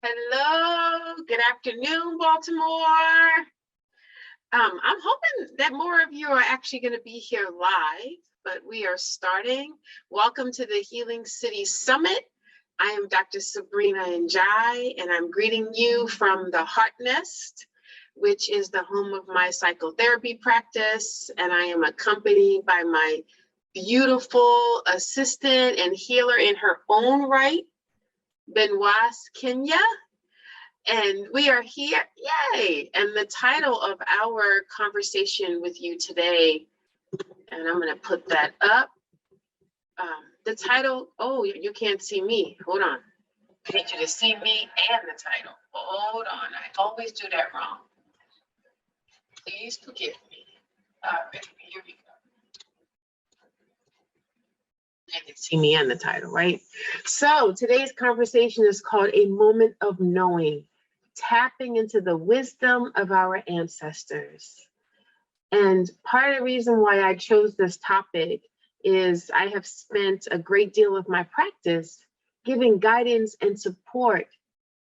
Hello, good afternoon, Baltimore. I'm hoping that more of you are actually going to be here live, but we are starting. Welcome to the Healing City Summit. I am Dr. Sabrina Njai, and I'm greeting you from the Heart Nest, which is the home of my psychotherapy practice, and I am accompanied by my beautiful assistant and healer in her own right, Benoit Kenya. And we are here, yay! And the title of our conversation with you today, and I'm going to put that up. The title, oh, you can't see me. Hold on. I need you to see me and the title. Hold on. I always do that wrong. Please forgive me. All right, here we go. I can see me and the title, right? So today's conversation is called A Moment of Knowing, tapping into the wisdom of our ancestors. And part of the reason why I chose this topic is I have spent a great deal of my practice giving guidance and support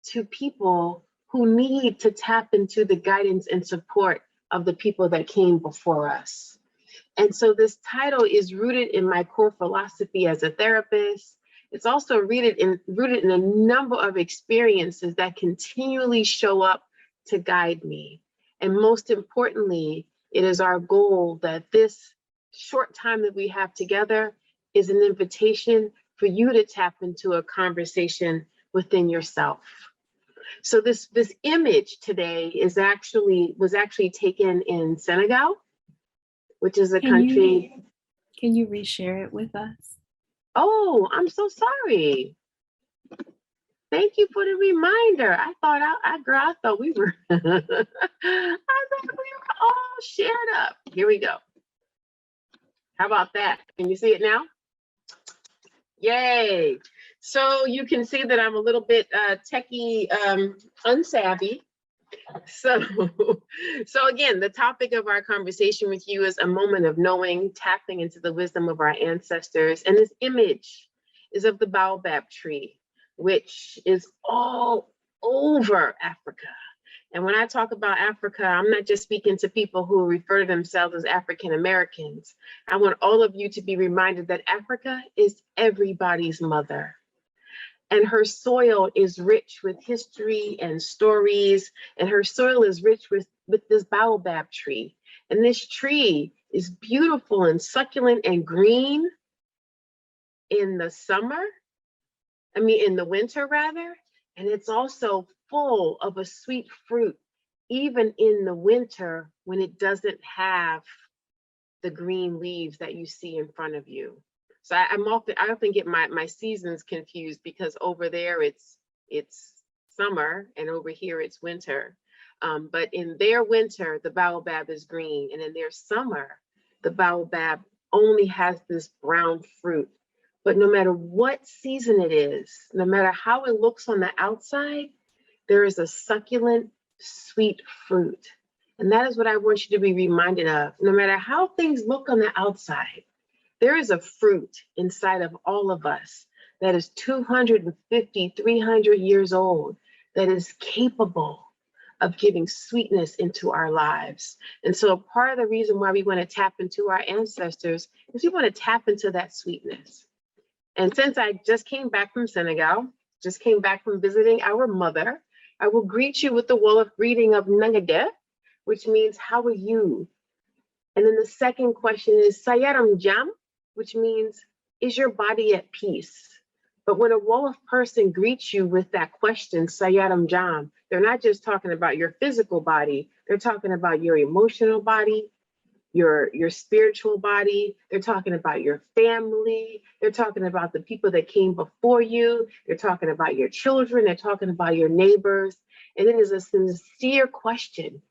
to people who need to tap into the guidance and support of the people that came before us. And so this title is rooted in my core philosophy as a therapist. It's also rooted in a number of experiences that continually show up to guide me. And most importantly, it is our goal that this short time that we have together is an invitation for you to tap into a conversation within yourself. So this image today was actually taken in Senegal, which is a country. Can you reshare it with us? Oh, I'm so sorry. Thank you for the reminder. I thought we were I thought we were all shared up. Here we go. How about that? Can you see it now? Yay. So you can see that I'm a little bit techie unsavvy. So again, the topic of our conversation with you is a moment of knowing, tapping into the wisdom of our ancestors. And this image is of the baobab tree, which is all over Africa. And when I talk about Africa, I'm not just speaking to people who refer to themselves as African Americans. I want all of you to be reminded that Africa is everybody's mother. And her soil is rich with history and stories, and her soil is rich with this baobab tree. And this tree is beautiful and succulent and green in the winter rather, and it's also full of a sweet fruit, even in the winter when it doesn't have the green leaves that you see in front of you. So I often get my seasons confused because over there it's summer and over here it's winter. But in their winter, the baobab is green, and in their summer, the baobab only has this brown fruit. But no matter what season it is, no matter how it looks on the outside, there is a succulent, sweet fruit. And that is what I want you to be reminded of. No matter how things look on the outside, there is a fruit inside of all of us that is 250, 300 years old, that is capable of giving sweetness into our lives. And so part of the reason why we want to tap into our ancestors is we want to tap into that sweetness. And since I just came back from Senegal, just came back from visiting our mother, I will greet you with the Wolof greeting of Nangade, which means, how are you? And then the second question is Sayaram Jam, which means, is your body at peace? But when a Wolof person greets you with that question, Sayaram Jam, they're not just talking about your physical body, they're talking about your emotional body, your spiritual body, they're talking about your family, they're talking about the people that came before you, they're talking about your children, they're talking about your neighbors. And it is a sincere question,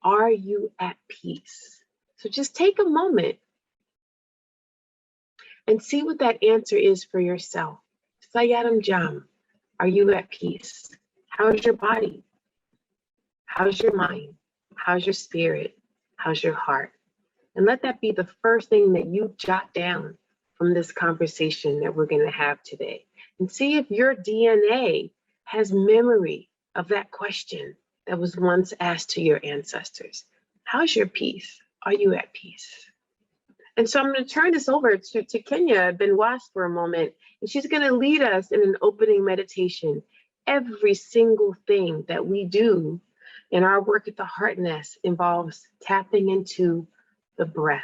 are you at peace? So just take a moment and see what that answer is for yourself. Sayaram Jam, are you at peace? How's your body? How's your mind? How's your spirit? How's your heart? And let that be the first thing that you jot down from this conversation that we're going to have today. And see if your DNA has memory of that question that was once asked to your ancestors. How's your peace? Are you at peace? And so I'm going to turn this over to Kenya Benoit for a moment, and she's going to lead us in an opening meditation. Every single thing that we do in our work at the Heart Nest involves tapping into the breath.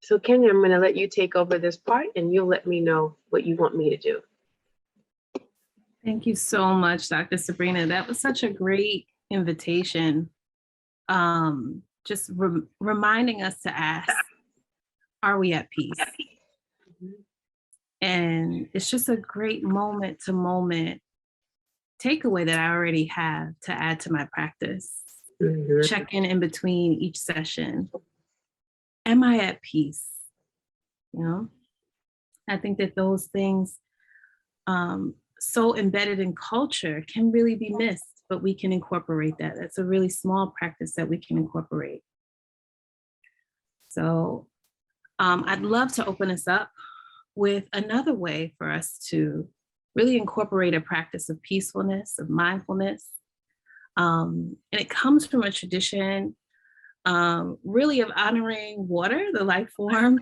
So Kenya, I'm going to let you take over this part, and you'll let me know what you want me to do. Thank you so much, Dr. Sabrina. That was such a great invitation. Just reminding us to ask, are we at peace? And it's just a great moment to moment takeaway that I already have to add to my practice. Check in between each session. Am I at peace? You know, I think that those things so embedded in culture can really be missed, but we can incorporate that. That's a really small practice that we can incorporate. So I'd love to open us up with another way for us to really incorporate a practice of peacefulness, of mindfulness. And it comes from a tradition really of honoring water, the life form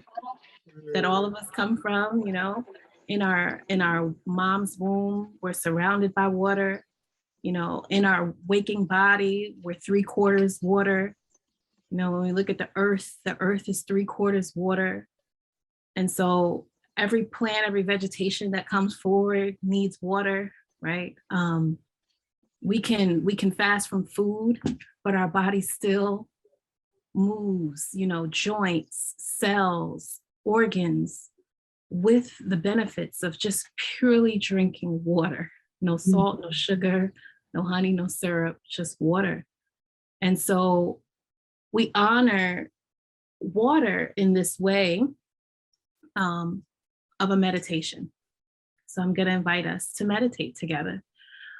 that all of us come from. You know, in our mom's womb, we're surrounded by water. You know, in our waking body, we're 3/4 water. You know, when we look at the earth is 3/4 water. And so every plant, every vegetation that comes forward needs water, right? We can fast from food, but our body still moves, you know, joints, cells, organs, with the benefits of just purely drinking water. No salt, no sugar, no honey, no syrup, just water. And so we honor water in this way of a meditation. So I'm going to invite us to meditate together.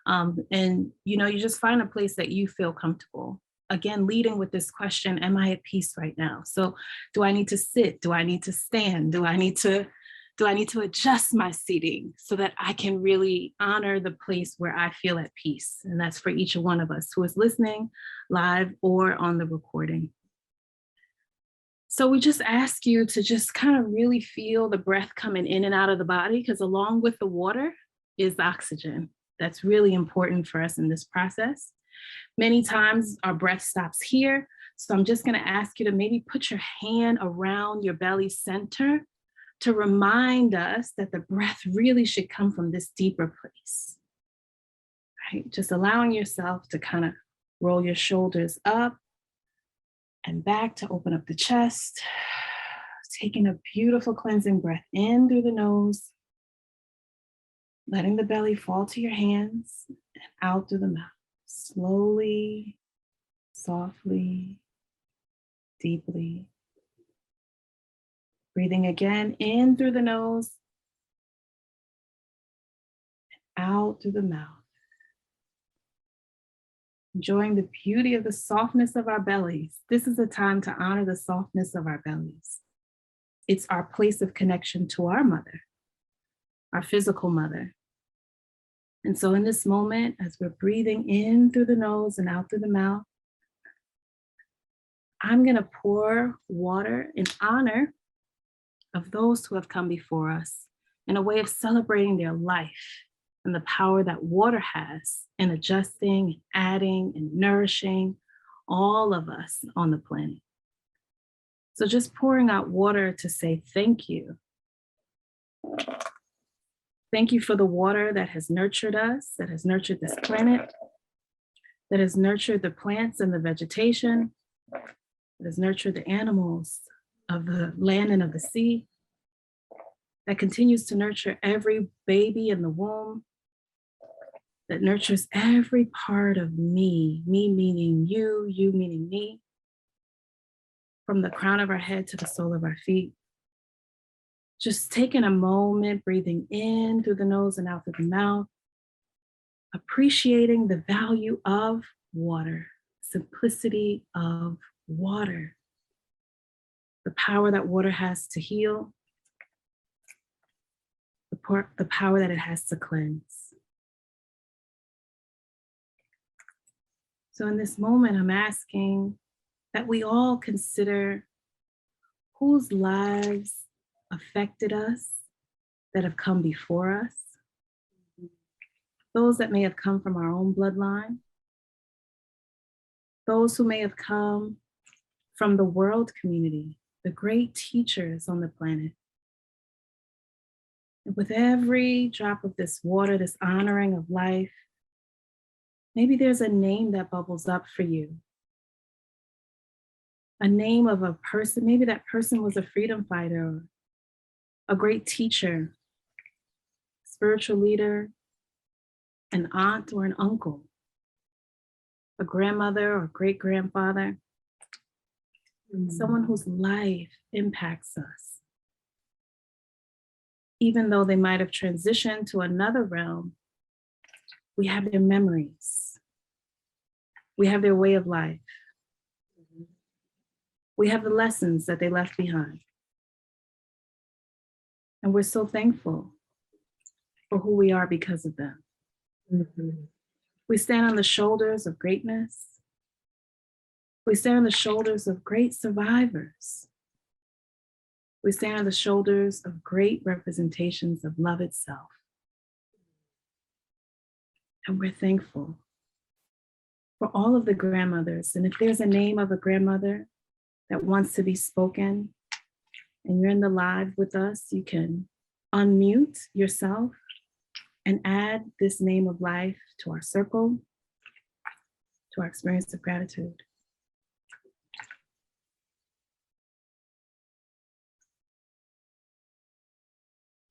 And, you know, you just find a place that you feel comfortable. Again, leading with this question, am I at peace right now? So do I need to sit? Do I need to stand? Do I need to adjust my seating so that I can really honor the place where I feel at peace? And that's for each one of us who is listening live or on the recording. So we just ask you to just kind of really feel the breath coming in and out of the body, because along with the water is oxygen. That's really important for us in this process. Many times our breath stops here. So I'm just going to ask you to maybe put your hand around your belly center to remind us that the breath really should come from this deeper place. Right? Just allowing yourself to kind of roll your shoulders up and back to open up the chest, taking a beautiful cleansing breath in through the nose, letting the belly fall to your hands and out through the mouth, slowly, softly, deeply. Breathing again in through the nose, and out through the mouth. Enjoying the beauty of the softness of our bellies. This is a time to honor the softness of our bellies. It's our place of connection to our mother, our physical mother. And so in this moment, as we're breathing in through the nose and out through the mouth, I'm going to pour water in honor of those who have come before us in a way of celebrating their life and the power that water has in adjusting, and adding, and nourishing all of us on the planet. So just pouring out water to say thank you. Thank you for the water that has nurtured us, that has nurtured this planet, that has nurtured the plants and the vegetation, that has nurtured the animals of the land and of the sea, that continues to nurture every baby in the womb, that nurtures every part of me meaning you, you meaning me, from the crown of our head to the sole of our feet. Just taking a moment, breathing in through the nose and out through the mouth, appreciating the value of water, simplicity of water, the power that water has to heal, the power that it has to cleanse. So in this moment, I'm asking that we all consider whose lives affected us that have come before us, those that may have come from our own bloodline, those who may have come from the world community, the great teachers on the planet. And with every drop of this water, this honoring of life, maybe there's a name that bubbles up for you. A name of a person, maybe that person was a freedom fighter, a great teacher, spiritual leader, an aunt or an uncle, a grandmother or great grandfather, someone whose life impacts us. Even though they might have transitioned to another realm, we have their memories. We have their way of life. We have the lessons that they left behind. And we're so thankful for who we are because of them. Mhm. We stand on the shoulders of greatness. We stand on the shoulders of great survivors. We stand on the shoulders of great representations of love itself. And we're thankful for all of the grandmothers. And if there's a name of a grandmother that wants to be spoken and you're in the live with us, you can unmute yourself and add this name of life to our circle, to our experience of gratitude.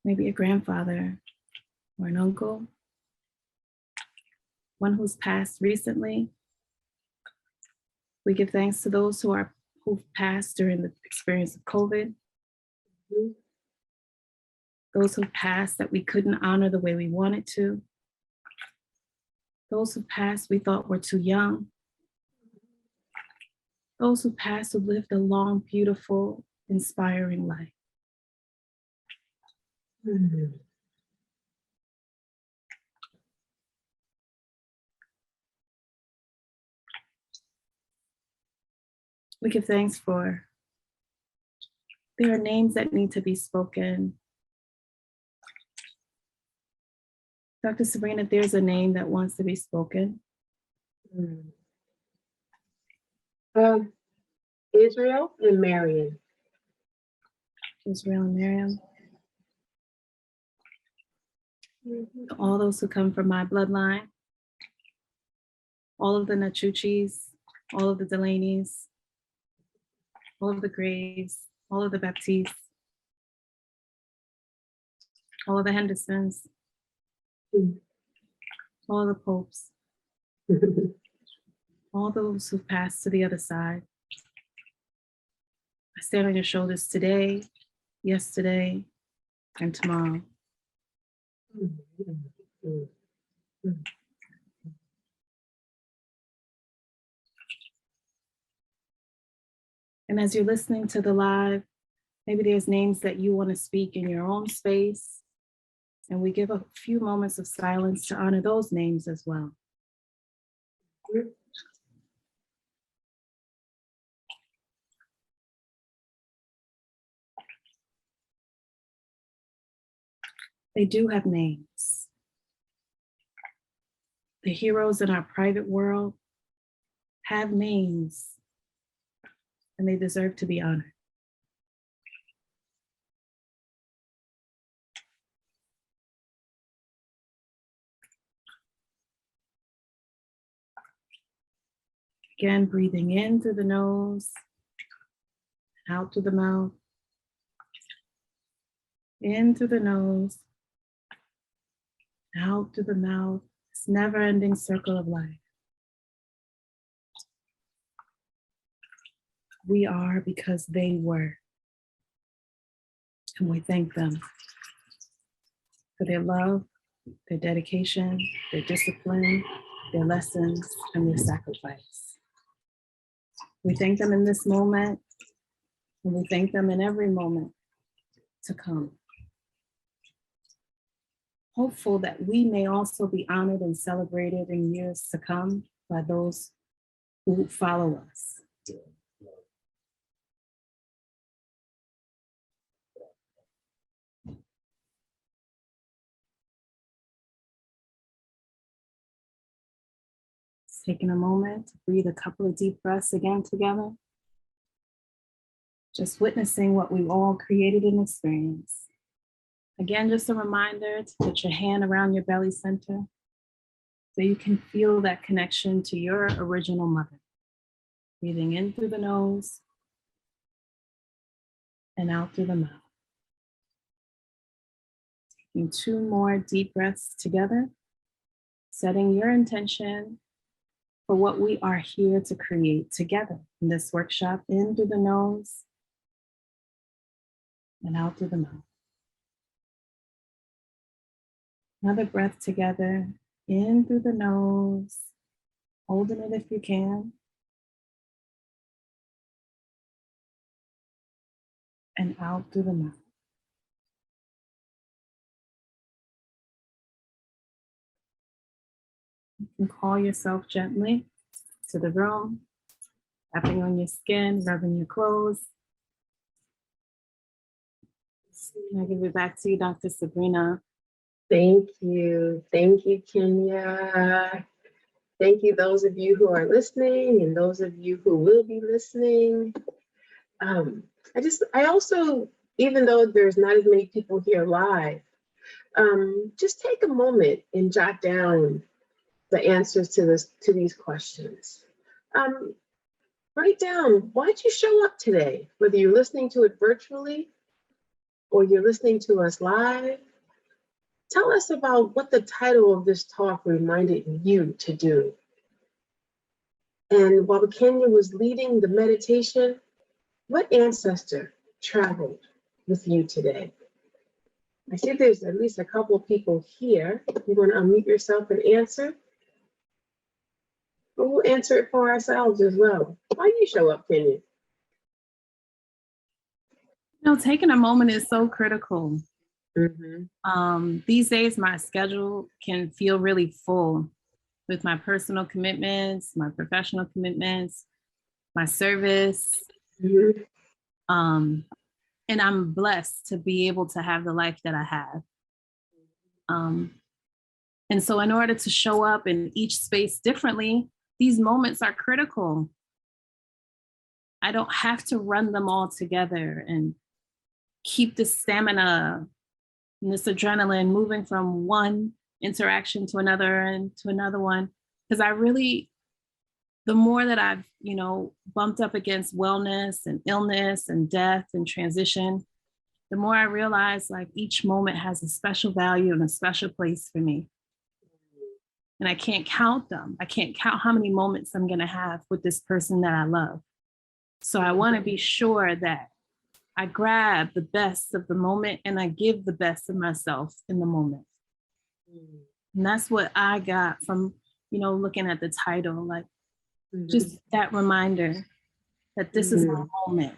Maybe a grandfather or an uncle, one who's passed recently. We give thanks to those who've passed during the experience of COVID, Mhm. those who passed that we couldn't honor the way we wanted to, those who passed we thought were too young, those who passed who lived a long, beautiful, inspiring life. Mhm. We give thanks for there are names that need to be spoken. Dr. Sabrina, if there's a name that wants to be spoken. Mhm. Israel and Marion. Israel and Miriam, Mhm. all those who come from my bloodline, all of the Nachuchis, all of the Delaney's, all of the Graves, all of the Baptistes, all of the Hendersons, Mhm. all of the Popes, all those who passed to the other side. I stand on your shoulders today, yesterday, and tomorrow. Mhm. Mhm. And as you're listening to the live, maybe there's names that you want to speak in your own space. And we give a few moments of silence to honor those names as well. They do have names. The heroes in our private world have names, and they deserve to be honored. Again, breathing in through the nose, out through the mouth, in through the nose, out through the mouth. This never-ending circle of life. We are because they were. And we thank them for their love, their dedication, their discipline, their lessons, and their sacrifice. We thank them in this moment, and we thank them in every moment to come. Hopeful that we may also be honored and celebrated in years to come by those who follow us. Taking a moment to breathe a couple of deep breaths again together. Just witnessing what we've all created and experienced. Again, just a reminder to put your hand around your belly center so you can feel that connection to your original mother. Breathing in through the nose and out through the mouth. Taking 2 more deep breaths together, setting your intention for what we are here to create together in this workshop, in through the nose and out through the mouth. Another breath together, in through the nose, holding it if you can, and out through the mouth. You can call yourself gently to the room, tapping on your skin, rubbing your clothes. I'll give it back to you, Dr. Sabrina. Thank you. Thank you, Kenya. Thank you, those of you who are listening and those of you who will be listening. I also, even though there's not as many people here live, just take a moment and jot down the answers to these questions. Write down, why'd you show up today? Whether you're listening to it virtually or you're listening to us live, tell us about what the title of this talk reminded you to do. And while Kenya was leading the meditation, what ancestor traveled with you today? I see there's at least a couple of people here. You want to unmute yourself and answer? But we'll answer it for ourselves as well. Why do you show up, Kenya? Taking a moment is so critical. Mm-hmm. These days, my schedule can feel really full with my personal commitments, my professional commitments, my service. Mm-hmm. And I'm blessed to be able to have the life that I have. And so in order to show up in each space differently, these moments are critical. I don't have to run them all together and keep the stamina and this adrenaline moving from one interaction to another and to another one. Because the more that I've, bumped up against wellness and illness and death and transition, the more I realize like each moment has a special value and a special place for me. And I can't count them. I can't count how many moments I'm going to have with this person that I love. So I want to be sure that I grab the best of the moment and I give the best of myself in the moment. And that's what I got from, looking at the title, like just that reminder that this is my moment.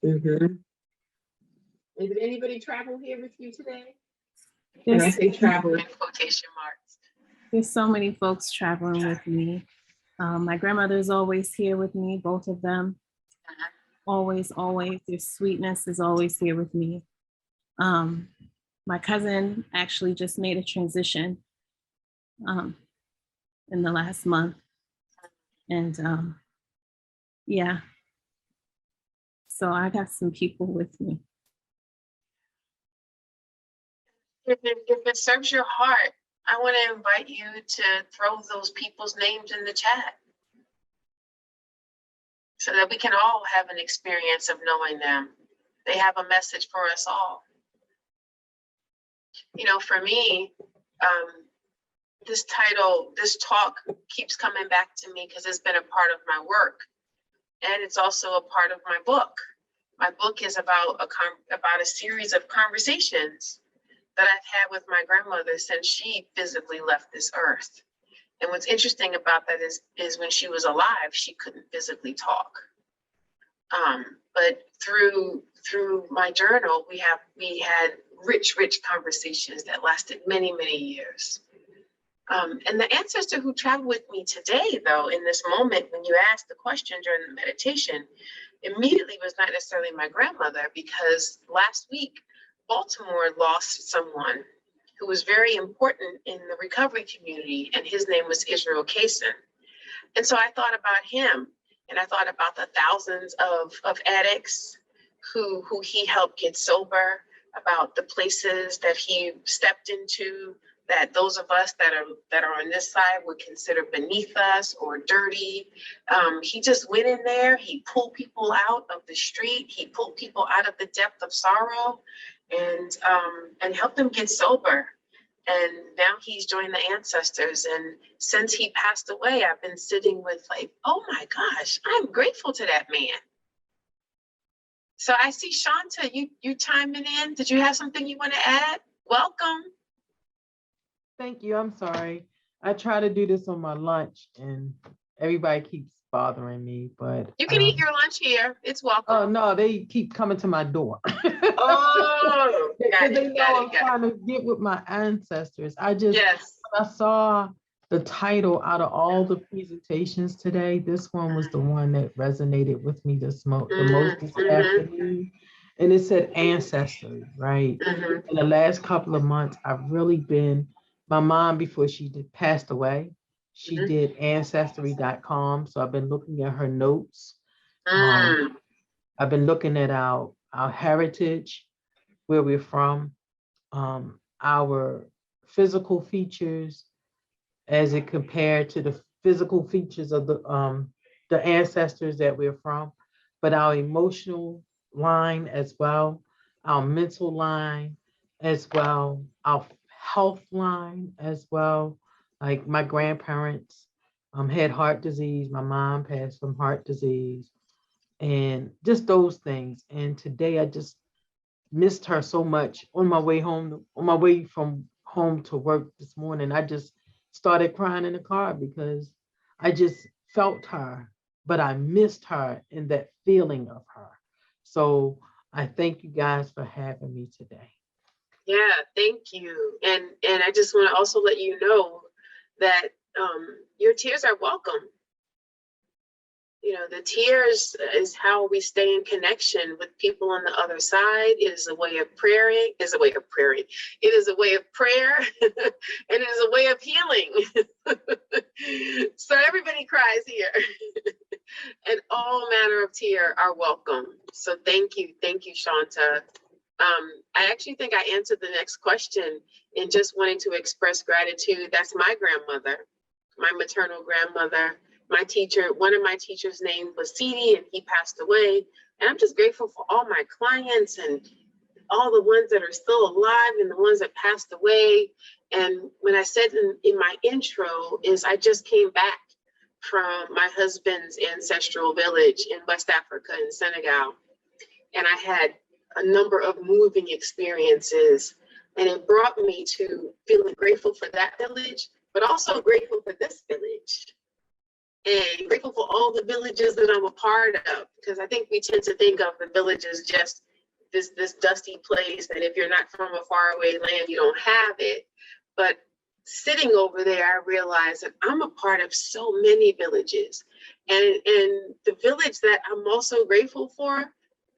Mm-hmm. Did anybody travel here with you today? And I say travel in quotation marks. There's so many folks traveling with me. My grandmother's always here with me, both of them. Always, always. Their sweetness is always here with me. My cousin actually just made a transition in the last month. And yeah. So I got some people with me. If it serves your heart, I want to invite you to throw those people's names in the chat so that we can all have an experience of knowing them. They have a message for us all. For me, this talk keeps coming back to me because it's been a part of my work. And it's also a part of my book. My book is about a series of conversations that I've had with my grandmother since she physically left this earth. And what's interesting about that is when she was alive, she couldn't physically talk. But through my journal, we had rich conversations that lasted many, many years. And the ancestor who traveled with me today, though, in this moment, when you asked the question during the meditation, immediately was not necessarily my grandmother, because last week, Baltimore lost someone who was very important in the recovery community, and his name was Israel Kaysen. And so I thought about him, and I thought about the thousands of addicts who he helped get sober, about the places that he stepped into that those of us that are on this side would consider beneath us or dirty. He just went in there, he pulled people out of the street, he pulled people out of the depth of sorrow, and helped them get sober. And now he's joined the ancestors. And since he passed away, I've been sitting with like, oh my gosh, I'm grateful to that man. So I see Shanta, you chiming in. Did you have something you want to add? Welcome. Thank you. I'm sorry. I try to do this on my lunch and everybody keeps bothering me, but You can eat your lunch here. It's welcome. oh no, they keep coming to my door. Oh, got They it, know I'm got it. trying to get with my ancestors. I just Yes. when I saw the title out of all the presentations today, this one was the one that resonated with me the most this afternoon. And it said ancestry, right? In the last couple of months, I've really been, my mom, before she passed away, she did ancestry.com. So I've been looking at her notes. I've been looking at our heritage, where we're from, our physical features as it compared to the physical features of the ancestors that we're from, but our emotional line as well, our mental line as well, our health line as well. Like my grandparents had heart disease. My mom passed from heart disease, and just those things. And today I just missed her so much on my way home, on my way from home to work this morning. I just started crying in the car because I just felt her, but I missed her and that feeling of her. So I thank you guys for having me today. Yeah, thank you. And I just want to also let you know that your tears are welcome. You know, the tears is how we stay in connection with people on the other side. It is a way of praying, is a way of praying. It is a way of prayer, and it is a way of healing. So everybody cries here. And all manner of tears are welcome. So thank you, Shanta. I actually think I answered the next question in just wanting to express gratitude. That's my grandmother, my maternal grandmother. My teacher, one of my teachers' name was Sidi, and he passed away. And I'm just grateful for all my clients and all the ones that are still alive and the ones that passed away. And when I said in my intro is I just came back from my husband's ancestral village in West Africa in Senegal. And I had a number of moving experiences, and it brought me to feeling grateful for that village, but also grateful for this village. And grateful for all the villages that I'm a part of, because I think we tend to think of the village as just this dusty place that if you're not from a faraway land, you don't have it. But sitting over there, I realized that I'm a part of so many villages. And the village that I'm also grateful for,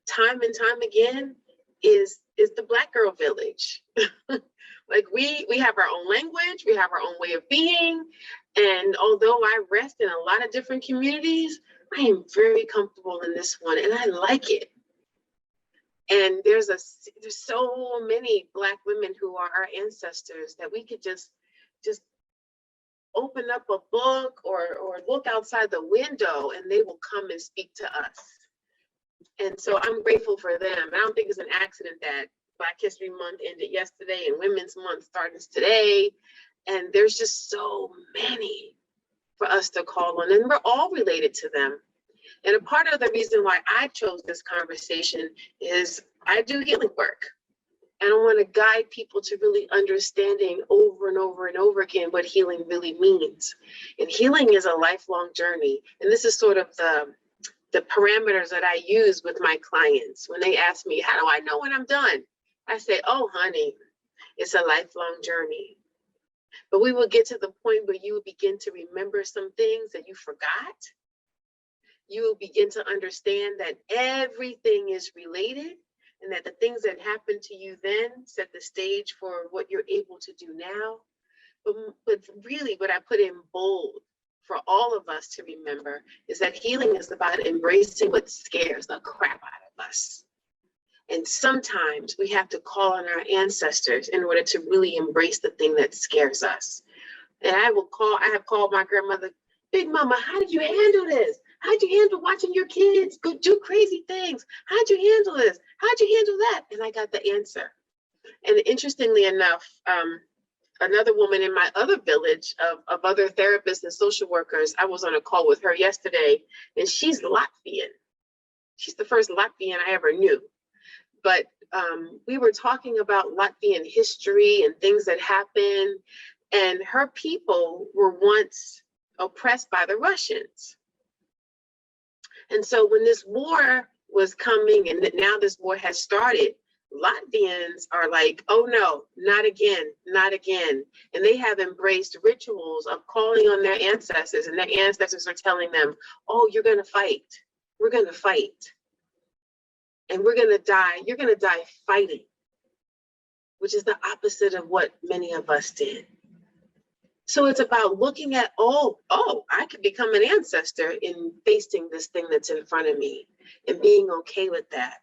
time and time again, is the Black girl village. Like we have our own language, we have our own way of being. And although I rest in a lot of different communities, I am very comfortable in this one, and I like it. And there's so many Black women who are our ancestors that we could just open up a book or look outside the window, and they will come and speak to us. And so I'm grateful for them. I don't think it's an accident that Black History Month ended yesterday and Women's Month starts today. And there's just so many for us to call on, and we're all related to them. And a part of the reason why I chose this conversation is I do healing work. And I want to guide people to really understanding over and over and over again what healing really means. And healing is a lifelong journey. And this is sort of the parameters that I use with my clients. When they ask me, how do I know when I'm done? I say, oh, honey, it's a lifelong journey. But we will get to the point where you will begin to remember some things that you forgot. You will begin to understand that everything is related, and that the things that happened to you then set the stage for what you're able to do now. But really, what I put in bold for all of us to remember is that healing is about embracing what scares the crap out of us. And sometimes we have to call on our ancestors in order to really embrace the thing that scares us. And I have called my grandmother, Big Mama, how did you handle this? How'd you handle watching your kids go do crazy things? How'd you handle this? How'd you handle that? And I got the answer. And interestingly enough, another woman in my other village of other therapists and social workers, I was on a call with her yesterday, and she's Latvian. She's the first Latvian I ever knew. But we were talking about Latvian history and things that happened, and her people were once oppressed by the Russians. And so when this war was coming, and now this war has started, Latvians are like, oh no, not again, not again. And they have embraced rituals of calling on their ancestors, and their ancestors are telling them, oh, you're gonna fight, we're gonna fight. And we're gonna die, you're gonna die fighting, which is the opposite of what many of us did. So it's about looking at, oh, I could become an ancestor in facing this thing that's in front of me and being okay with that.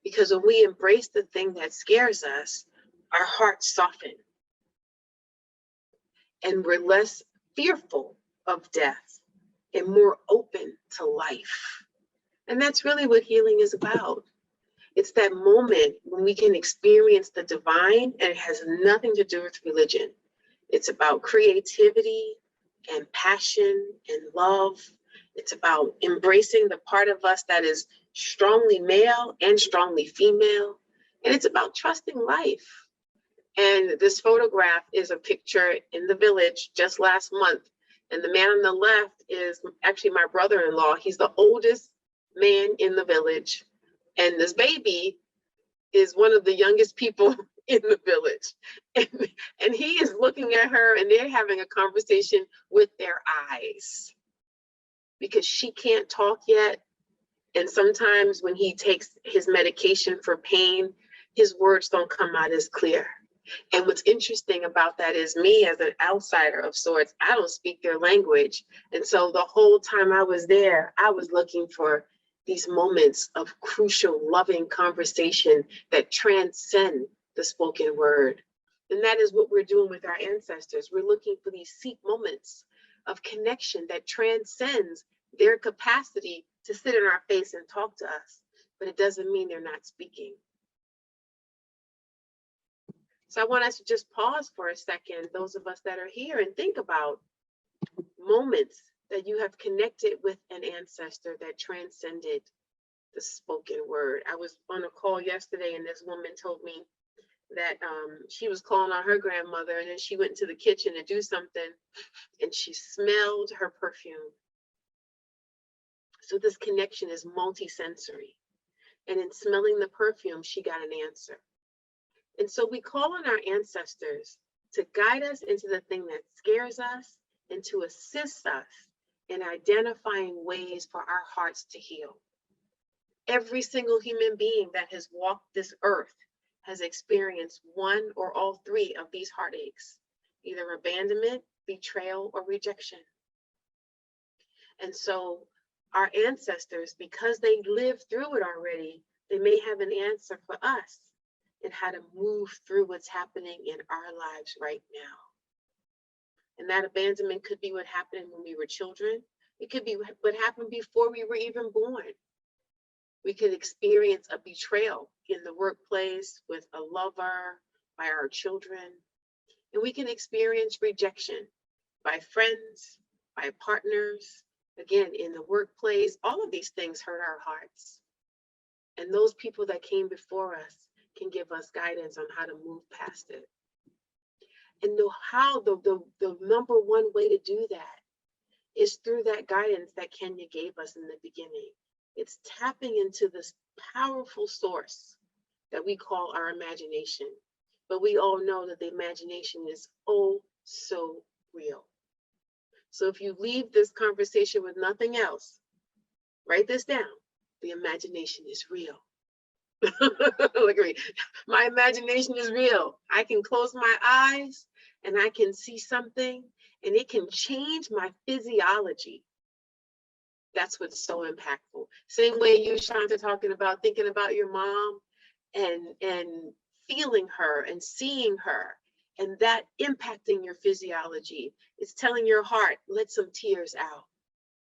Because when we embrace the thing that scares us, our hearts soften and we're less fearful of death and more open to life. And that's really what healing is about. It's that moment when we can experience the divine, and it has nothing to do with religion. It's about creativity and passion and love. It's about embracing the part of us that is strongly male and strongly female. And it's about trusting life. And this photograph is a picture in the village just last month. And the man on the left is actually my brother-in-law. He's the oldest man in the village. And this baby is one of the youngest people in the village. And he is looking at her, and they're having a conversation with their eyes because she can't talk yet. And sometimes when he takes his medication for pain, his words don't come out as clear. And what's interesting about that is me as an outsider of sorts, I don't speak their language. And so the whole time I was there, I was looking for these moments of crucial, loving conversation that transcend the spoken word. And that is what we're doing with our ancestors. We're looking for these seek moments of connection that transcends their capacity to sit in our face and talk to us, but it doesn't mean they're not speaking. So I want us to just pause for a second, those of us that are here, and think about moments that you have connected with an ancestor that transcended the spoken word. I was on a call yesterday, and this woman told me that she was calling on her grandmother, and then she went into the kitchen to do something, and she smelled her perfume. So this connection is multisensory. And in smelling the perfume, she got an answer. And so we call on our ancestors to guide us into the thing that scares us and to assist us in identifying ways for our hearts to heal. Every single human being that has walked this earth has experienced one or all three of these heartaches, either abandonment, betrayal, or rejection. And so our ancestors, because they lived through it already, they may have an answer for us in how to move through what's happening in our lives right now. And that abandonment could be what happened when we were children. It could be what happened before we were even born. We could experience a betrayal in the workplace with a lover, by our children. And we can experience rejection by friends, by partners, again, in the workplace. All of these things hurt our hearts. And those people that came before us can give us guidance on how to move past it. And know how the number one way to do that is through that guidance that Kenya gave us in the beginning. It's tapping into this powerful source that we call our imagination. But we all know that the imagination is so real. So if you leave this conversation with nothing else, write this down. The imagination is real. Look at me. My imagination is real. I can close my eyes and I can see something and it can change my physiology. That's what's so impactful. Same way you, Shanta, talking about thinking about your mom and feeling her and seeing her and that impacting your physiology. It's telling your heart, let some tears out.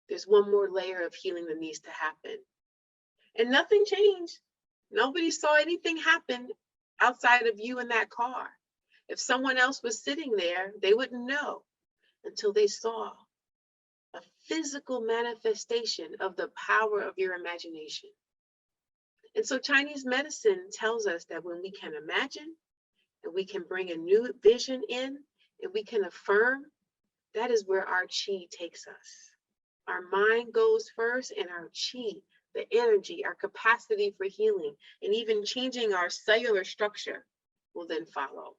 There's one more layer of healing that needs to happen. And nothing changed. Nobody saw anything happen outside of you in that car. If someone else was sitting there, they wouldn't know until they saw a physical manifestation of the power of your imagination. And so Chinese medicine tells us that when we can imagine and we can bring a new vision in and we can affirm, that is where our chi takes us. Our mind goes first and our chi, the energy, our capacity for healing, and even changing our cellular structure will then follow.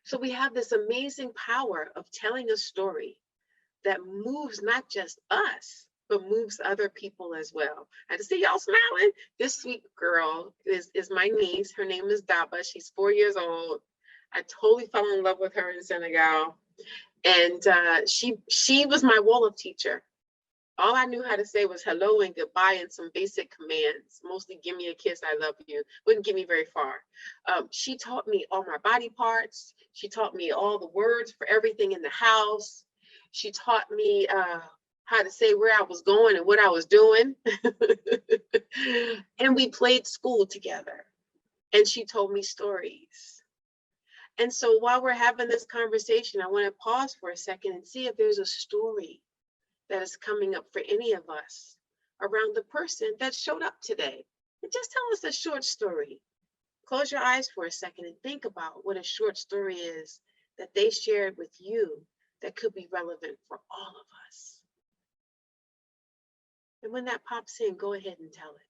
So we have this amazing power of telling a story that moves not just us, but moves other people as well. I just see y'all smiling. This sweet girl is my niece. Her name is Daba. She's 4 years old. I totally fell in love with her in Senegal. And she was my Wolof teacher. All I knew how to say was hello and goodbye and some basic commands. Mostly give me a kiss, I love you. Wouldn't get me very far. She taught me all my body parts. She taught me all the words for everything in the house. She taught me how to say where I was going and what I was doing. And we played school together. And she told me stories. And so while we're having this conversation, I want to pause for a second and see if there's a story that is coming up for any of us around the person that showed up today. And just tell us a short story. Close your eyes for a second and think about what a short story is that they shared with you that could be relevant for all of us. And when that pops in, go ahead and tell it.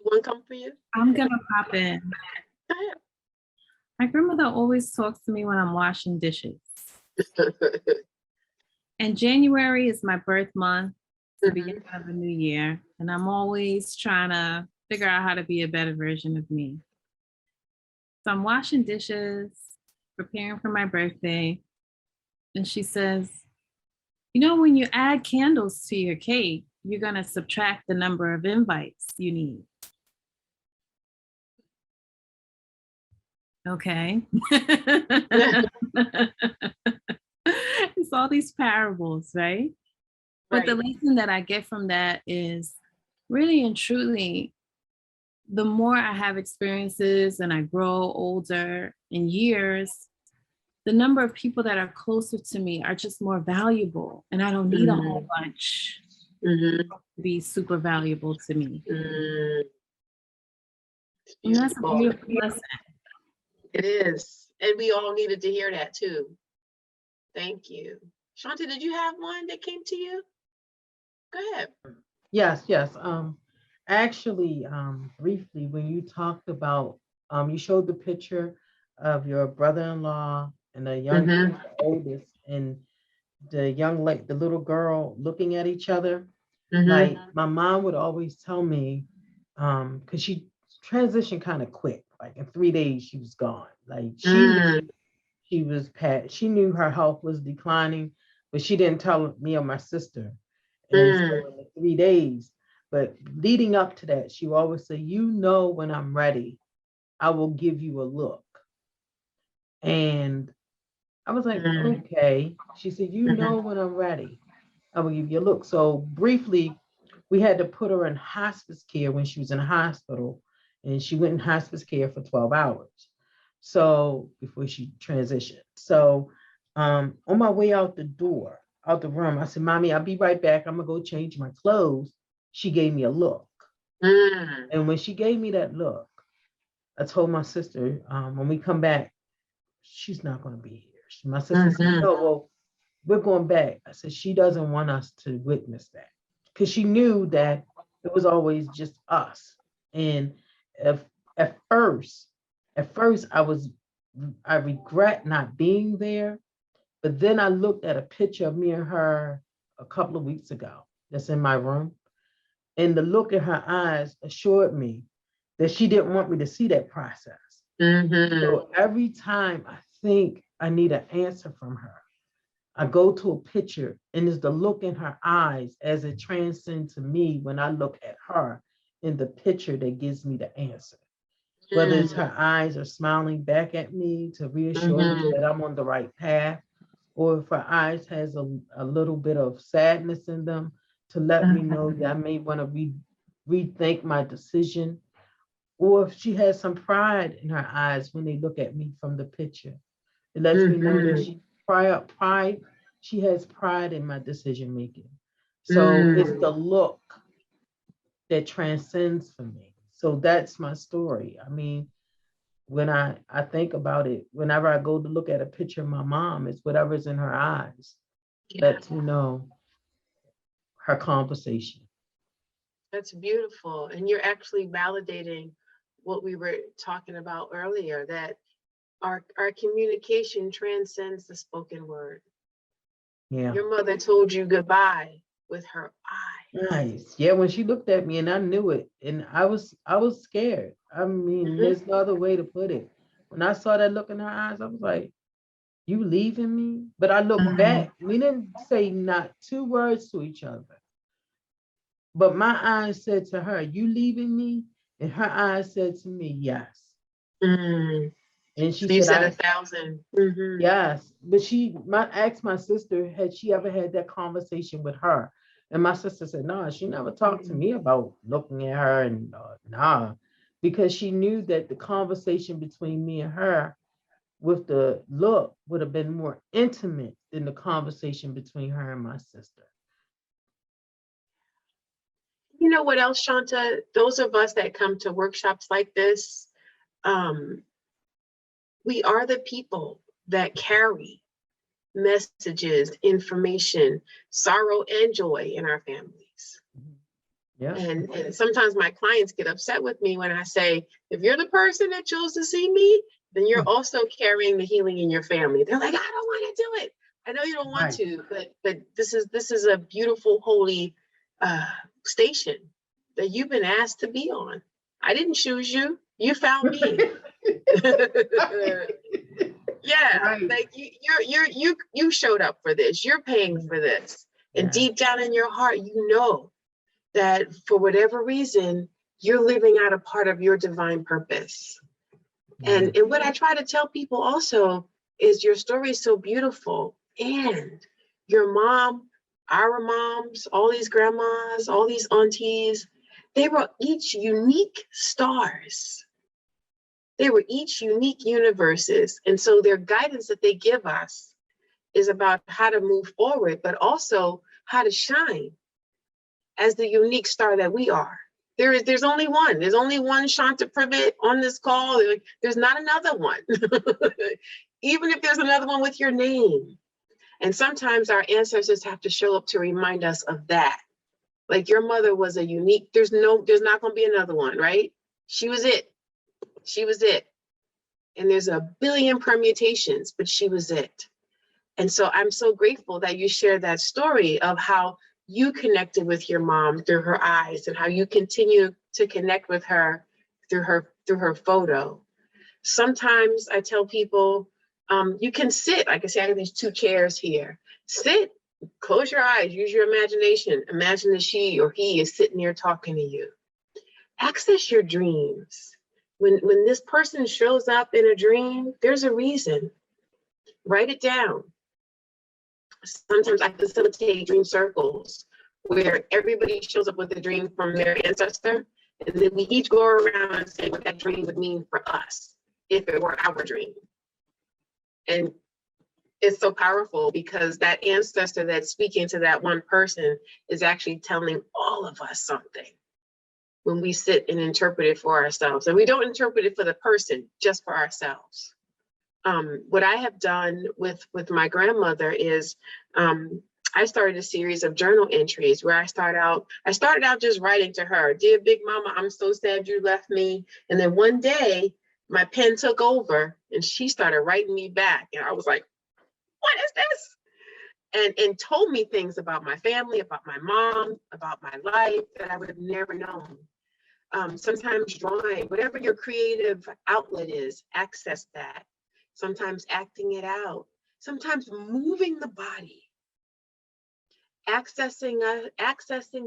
One come for you? I'm gonna pop in. Go ahead. My grandmother always talks to me when I'm washing dishes. And January is my birth month, the beginning of the new year. And I'm always trying to figure out how to be a better version of me. So I'm washing dishes, preparing for my birthday. And she says, you know, when you add candles to your cake, you're going to subtract the number of invites you need. Okay. It's all these parables, right? But the lesson that I get from that is really and truly, the more I have experiences and I grow older in years, the number of people that are closer to me are just more valuable. And I don't need a whole bunch to be super valuable to me. And that's a beautiful lesson. It is. And we all needed to hear that too. Thank you. Shanta, did you have one that came to you? Go ahead. Yes. Actually, briefly, when you talked about, you showed the picture of your brother-in-law and the young the oldest, and the the little girl looking at each other. Like my mom would always tell me, because she transitioned kind of quick, like in 3 days she was gone. Like she was she knew her health was declining, but she didn't tell me or my sister. And so in the 3 days, but leading up to that, she would always say, you know, when I'm ready, I will give you a look. And I was like, okay. She said, you know, when I'm ready, I will give you a look. So briefly, we had to put her in hospice care when she was in a hospital, and she went in hospice care for 12 hours. So before she transitioned. So on my way out the room, I said, Mommy, I'll be right back. I'm gonna go change my clothes. She gave me a look. And when she gave me that look, I told my sister, when we come back, she's not gonna be here. My sister said, Mhm. no, well, we're going back. I said, she doesn't want us to witness that. Because she knew that it was always just us. And if, at first, I regret not being there. But then I looked at a picture of me and her a couple of weeks ago that's in my room. And the look in her eyes assured me that she didn't want me to see that process. Mhm. So every time I think I need an answer from her, I go to a picture and it's the look in her eyes as it transcends to me when I look at her in the picture that gives me the answer. Whether it's her eyes are smiling back at me to reassure me that I'm on the right path, or if her eyes has a little bit of sadness in them to let me know that I may want to rethink my decision, or if she has some pride in her eyes when they look at me from the picture. It lets me know that she has pride in my decision making. So it's the look that transcends for me. So that's my story. I mean, when I think about it, whenever I go to look at a picture of my mom, it's whatever's in her eyes lets me know her conversation. That's beautiful. And you're actually validating what we were talking about earlier, that our communication transcends the spoken word. Yeah. Your mother told you goodbye with her eyes. Nice. Yeah, when she looked at me and I knew it, and I was scared. I mean, there's no other way to put it. When I saw that look in her eyes, I was like, you leaving me? But I looked back. We didn't say not two words to each other. But my eyes said to her, you leaving me? And her eyes said to me, yes. Mm. And she So you said, said 1,000. yes. But asked my sister, had she ever had that conversation with her? And my sister said, no, she never talked to me about looking at her and nah, because she knew that the conversation between me and her with the look would have been more intimate than the conversation between her and my sister. You know what else, Shanta? Those of us that come to workshops like this, we are the people that carry messages, information, sorrow, and joy in our families. Yeah. And sometimes my clients get upset with me when I say, if you're the person that chose to see me, then you're also carrying the healing in your family. They're like, I don't want to do it. I know you don't want to, but this is a beautiful, holy station that you've been asked to be on. I didn't choose you. You found me. Yeah, Right. like you showed up for this. You're paying for this. And deep down in your heart, you know that for whatever reason, you're living out a part of your divine purpose. And what I try to tell people also is your story is so beautiful. And your mom, our moms, all these grandmas, all these aunties, they were each unique stars. They were each unique universes. And so their guidance that they give us is about how to move forward, but also how to shine as the unique star that we are. There's only one. There's only one Shanta Privet on this call. There's not another one. Even if there's another one with your name. And sometimes our ancestors have to show up to remind us of that. Like your mother was a unique, there's not going to be another one, right? She was it. She was it. And there's a billion permutations, but she was it. And so I'm so grateful that you shared that story of how you connected with your mom through her eyes and how you continue to connect with her through her photo. Sometimes I tell people, you can sit, like I say, I have these two chairs here. Sit, close your eyes, use your imagination. Imagine that she or he is sitting there talking to you. Access your dreams. When this person shows up in a dream, there's a reason. Write it down. Sometimes I facilitate dream circles where everybody shows up with a dream from their ancestor, and then we each go around and say what that dream would mean for us if it were our dream. And it's so powerful because that ancestor that's speaking to that one person is actually telling all of us something when we sit and interpret it for ourselves. And we don't interpret it for the person, just for ourselves. what I have done with my grandmother is I started a series of journal entries where I started out just writing to her, "Dear Big Mama, I'm so sad you left me." And then one day my pen took over and she started writing me back. And I was like, "What is this?" And told me things about my family, about my mom, about my life that I would have never known. Sometimes drawing, whatever your creative outlet is, access that. Sometimes acting it out. Sometimes moving the body. Accessing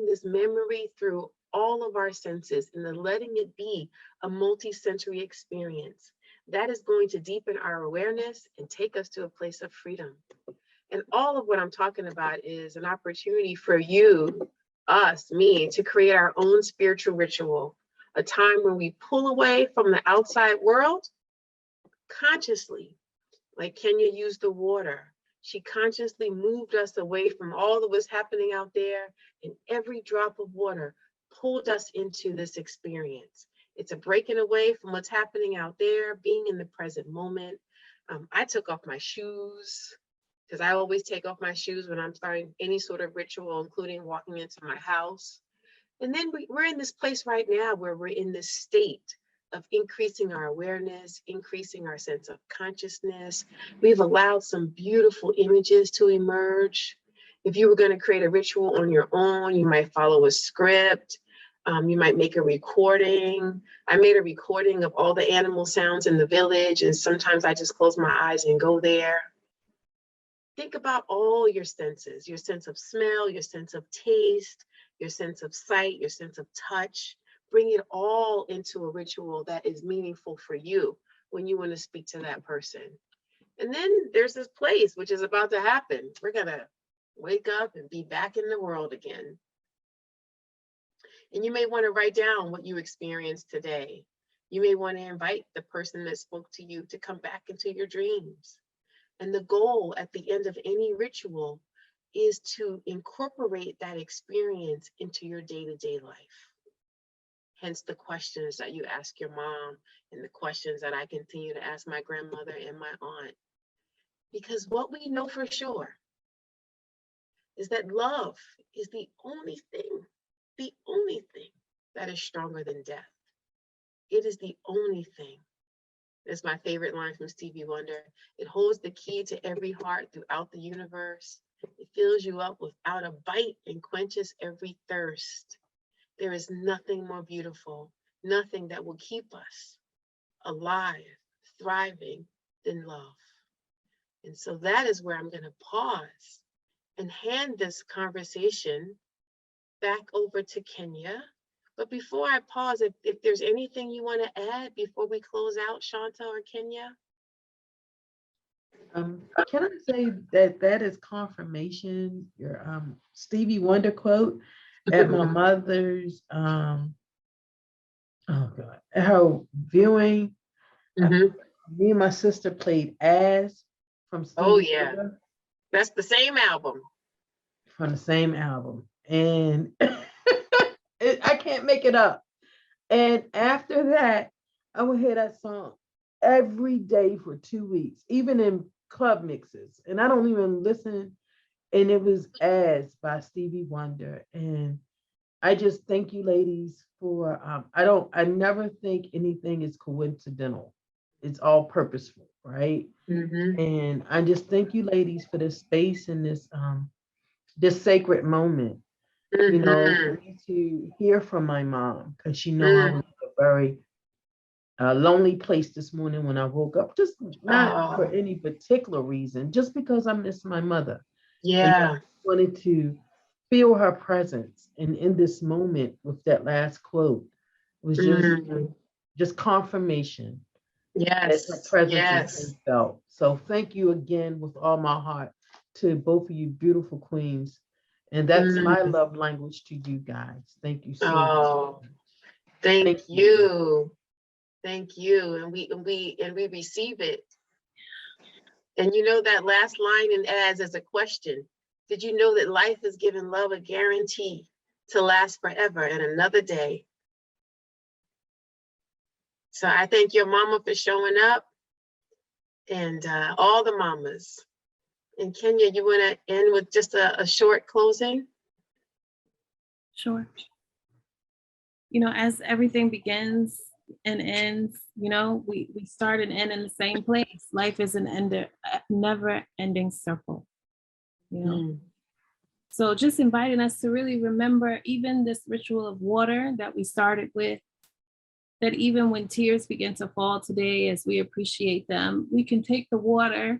this memory through all of our senses and then letting it be a multi-sensory experience. That is going to deepen our awareness and take us to a place of freedom. And all of what I'm talking about is an opportunity for you, us, me, to create our own spiritual ritual, a time when we pull away from the outside world consciously, like Kenya used the water. She consciously moved us away from all that was happening out there, and every drop of water pulled us into this experience. It's a breaking away from what's happening out there, being in the present moment. I took off my shoes, because I always take off my shoes when I'm starting any sort of ritual, including walking into my house. And then we're in this place right now where we're in this state of increasing our awareness, increasing our sense of consciousness. We've allowed some beautiful images to emerge. If you were going to create a ritual on your own, you might follow a script. You might make a recording. I made a recording of all the animal sounds in the village, and sometimes I just close my eyes and go there. Think about all your senses, your sense of smell, your sense of taste, your sense of sight, your sense of touch. Bring it all into a ritual that is meaningful for you when you want to speak to that person. And then there's this place which is about to happen. We're going to wake up and be back in the world again. And you may want to write down what you experienced today. You may want to invite the person that spoke to you to come back into your dreams. And the goal at the end of any ritual is to incorporate that experience into your day-to-day life. Hence the questions that you ask your mom and the questions that I continue to ask my grandmother and my aunt. Because what we know for sure is that love is the only thing that is stronger than death. It is the only thing. That's my favorite line from Stevie Wonder. It holds the key to every heart throughout the universe. It fills you up without a bite and quenches every thirst. There is nothing more beautiful, nothing that will keep us alive, thriving than love. And so that is where I'm going to pause and hand this conversation back over to Kenya. But before I pause, if there's anything you want to add before we close out, Shanta or Kenya? Can I say that is confirmation, your Stevie Wonder quote at my mother's oh God, her viewing. Me and my sister played As from Stevie Wonder. That's the same album. From the same album. And I can't make it up. And after that, I would hear that song every day for 2 weeks, even in club mixes. And I don't even listen. And it was As by Stevie Wonder. And I just thank you ladies for, I never think anything is coincidental. It's all purposeful, right? And I just thank you ladies for this space and this sacred moment. You know, for me to hear from my mom, because I was in a very lonely place this morning when I woke up, just not for any particular reason, just because I miss my mother. And I wanted to feel her presence. And in this moment with that last quote was just confirmation that her presence is being felt. So thank you again with all my heart to both of you beautiful queens. And that's my love language to you guys. Thank you so much. Thank you. Thank you. And we receive it. And you know that last line in As is a question. Did you know that life has given love a guarantee to last forever and another day? So I thank your mama for showing up. and all the mamas. And Kenya, you want to end with just a short closing? Sure. You know, as everything begins and ends, you know, we start and end in the same place. Life is a never ending circle, you know. So just inviting us to really remember even this ritual of water that we started with, that even when tears begin to fall today, as we appreciate them, we can take the water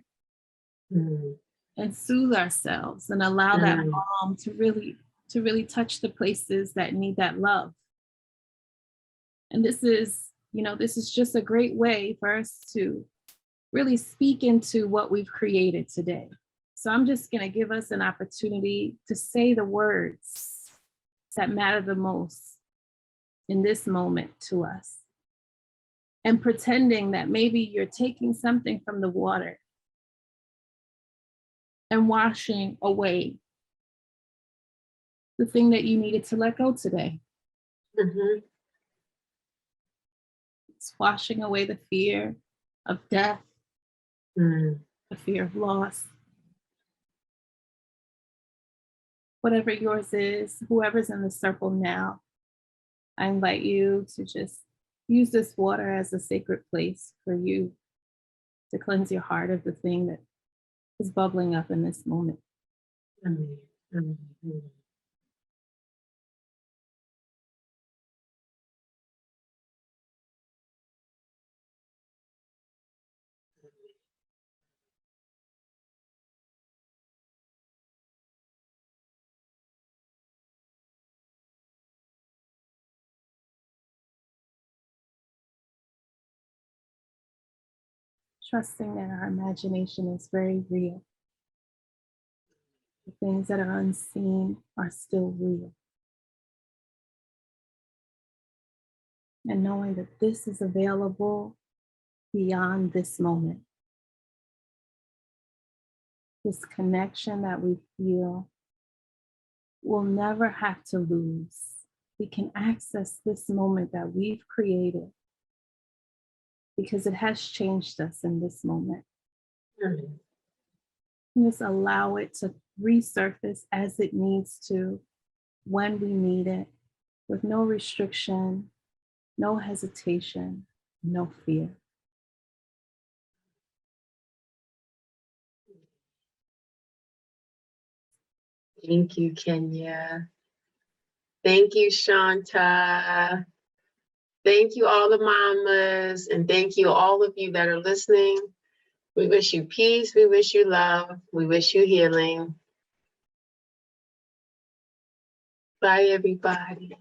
and soothe ourselves and allow that balm to really touch the places that need that love. And this is, you know, this is just a great way for us to really speak into what we've created today. So I'm just going to give us an opportunity to say the words that matter the most in this moment to us. And pretending that maybe you're taking something from the water and washing away the thing that you needed to let go today. It's washing away the fear of death, the fear of loss. Whatever yours is, whoever's in the circle now, I invite you to just use this water as a sacred place for you to cleanse your heart of the thing that is bubbling up in this moment. Trusting that our imagination is very real. The things that are unseen are still real. And knowing that this is available beyond this moment. This connection that we feel, we'll never have to lose. We can access this moment that we've created because it has changed us in this moment. And just allow it to resurface as it needs to, when we need it, with no restriction, no hesitation, no fear. Thank you, Kenya. Thank you, Shanta. Thank you, all the mamas, and thank you, all of you that are listening. We wish you peace. We wish you love. We wish you healing. Bye, everybody.